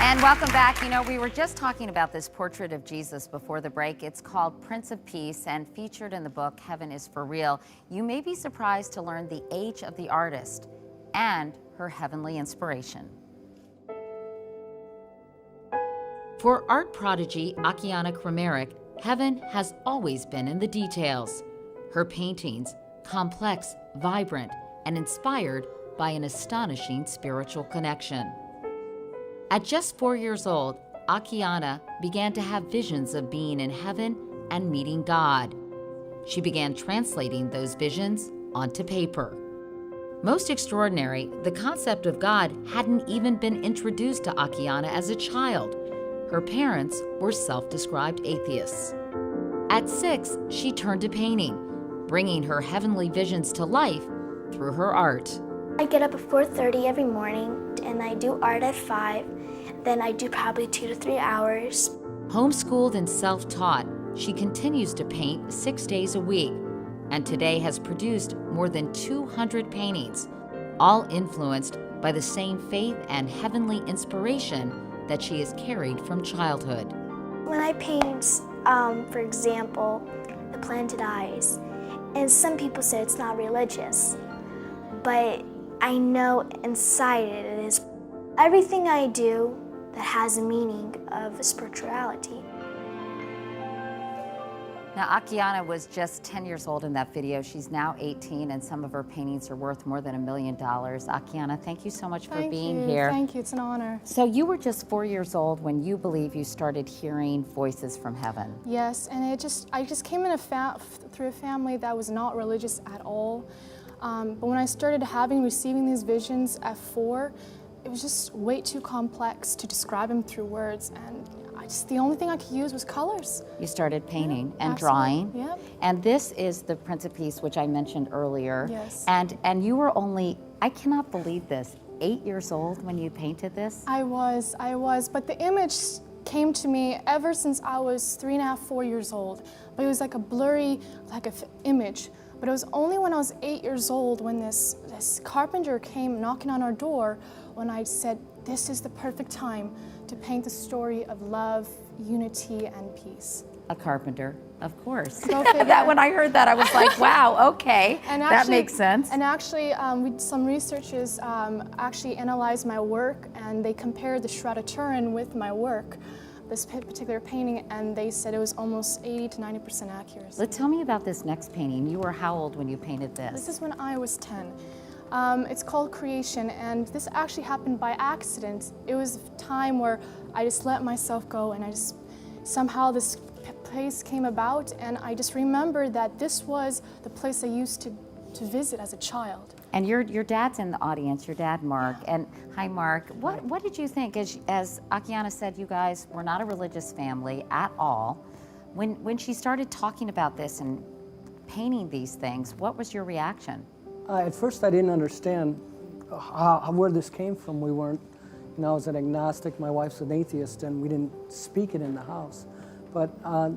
And welcome back. You know, we were just talking about this portrait of Jesus before the break. It's called Prince of Peace and featured in the book Heaven is for Real. You may be surprised to learn the age of the artist and her heavenly inspiration. For art prodigy Akiane Krameric, heaven has always been in the details. Her paintings, complex, vibrant, and inspired by an astonishing spiritual connection. At just 4 years old, Akiane began to have visions of being in heaven and meeting God. She began translating those visions onto paper. Most extraordinary, the concept of God hadn't even been introduced to Akiane as a child. Her parents were self-described atheists. At 6, she turned to painting, bringing her heavenly visions to life through her art. I get up at 4:30 every morning and I do art at 5. Then I do probably 2 to 3 hours. Homeschooled and self-taught, she continues to paint 6 days a week and today has produced more than 200 paintings, all influenced by the same faith and heavenly inspiration that she has carried from childhood. When I paint, for example, the planted eyes, and some people say it's not religious, but I know inside it is. Everything I do that has a meaning of spirituality. Now, Akiane was just 10 years old in that video. She's now 18, and some of her paintings are worth more than $1 million. Akiane, thank you so much for being here. Thank you, it's an honor. So you were just 4 years old when you believe you started hearing voices from heaven. Yes, and I just came in through a family that was not religious at all. But when I started receiving these visions at 4, it was just way too complex to describe them through words, and the only thing I could use was colors. You started painting and absolutely. drawing. Yep. And this is the Prince of Peace, which I mentioned earlier. Yes. And you were only, I cannot believe this, 8 years old when you painted this? I was, but the image came to me ever since I was 3.5, 4 years old. But it was like a blurry, image. But it was only when I was 8 years old when this carpenter came knocking on our door when I said, this is the perfect time to paint the story of love, unity, and peace. A carpenter, of course. Go figure. That when I heard that, I was like, wow, okay, And that makes sense. And actually, some researchers actually analyzed my work, and they compared the Shroud of Turin with my work, this particular painting, and they said it was almost 80 to 90% accuracy. Tell me about this next painting. You were how old when you painted this? This is when I was 10. It's called Creation, and this actually happened by accident. It was a time where I just let myself go, and somehow this place came about, and I just remembered that this was the place I used to visit as a child. And your dad's in the audience, your dad, Mark. And hi, Mark. What did you think? As Akiane said, you guys were not a religious family at all. When she started talking about this and painting these things, what was your reaction? At first I didn't understand where this came from. We weren't, I was an agnostic, my wife's an atheist, and we didn't speak it in the house. But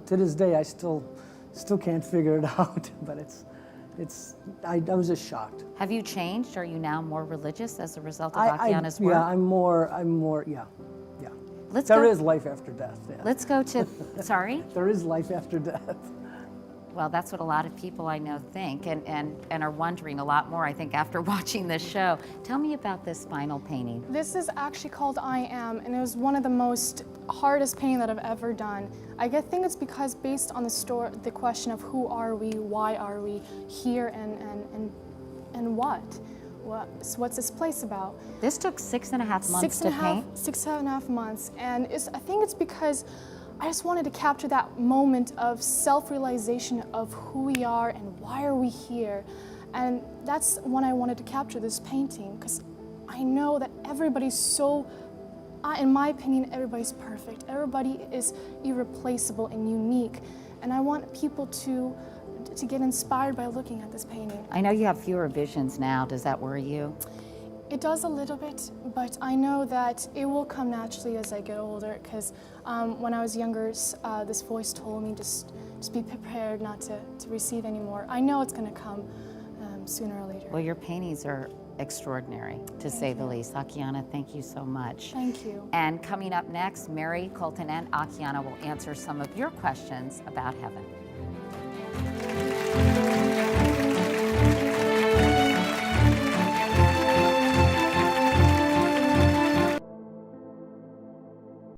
to this day, I still can't figure it out, but I was just shocked. Have you changed? Are you now more religious as a result of Akiane's work? Yeah, I'm more, yeah. There is life after death. Yeah. Let's go to, sorry? There is life after death. Well, that's what a lot of people I know think and are wondering a lot more, I think, after watching this show. Tell me about this final painting. This is actually called I Am, and it was one of the most hardest painting that I've ever done. I think it's because based on the question of who are we, why are we here, and what? What's this place about? This took 6.5 months to paint? 6.5 months, and I think it's because I just wanted to capture that moment of self-realization of who we are and why are we here. And that's when I wanted to capture this painting, because I know that everybody's in my opinion, everybody's perfect. Everybody is irreplaceable and unique. And I want people to get inspired by looking at this painting. I know you have fewer visions now. Does that worry you? It does a little bit, but I know that it will come naturally as I get older, because when I was younger, this voice told me just be prepared not to receive anymore. I know it's going to come sooner or later. Well, your paintings are extraordinary, to say the least. Akiana, thank you so much. Thank you. And coming up next, Mary, Colton, and Akiana will answer some of your questions about heaven.